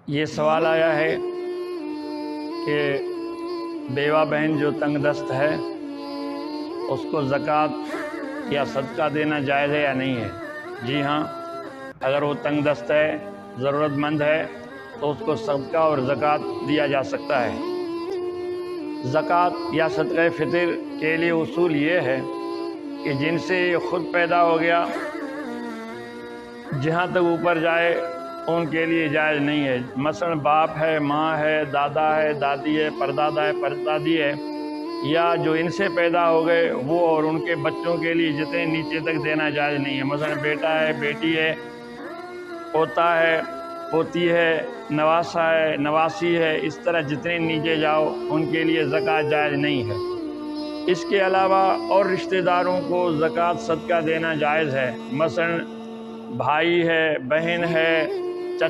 یہ سوال آیا ہے کہ بیوہ بہن جو تنگ دست ہے اس کو زکوٰۃ یا صدقہ دینا جائز ہے یا نہیں ہے؟ جی ہاں، اگر وہ تنگ دست ہے، ضرورت مند ہے تو اس کو صدقہ اور زکوٰۃ دیا جا سکتا ہے۔ زکوٰۃ یا صدقہ فطر کے لیے اصول یہ ہے کہ جن سے یہ خود پیدا ہو گیا جہاں تک اوپر جائے ان کے لیے جائز نہیں ہے۔ مثلا باپ ہے، ماں ہے، دادا ہے، دادی ہے، پردادا ہے، پردادی ہے، یا جو ان سے پیدا ہو گئے وہ اور ان کے بچوں کے لیے جتنے نیچے تک دینا جائز نہیں ہے۔ مثلا بیٹا ہے، بیٹی ہے، پوتا ہے، پوتی ہے، نواسا ہے، نواسی ہے، اس طرح جتنے نیچے جاؤ ان کے لیے زکوٰۃ جائز نہیں ہے۔ اس کے علاوہ اور رشتہ داروں کو زکوٰۃ صدقہ دینا جائز ہے۔ مثلا بھائی ہے، بہن ہے، چچا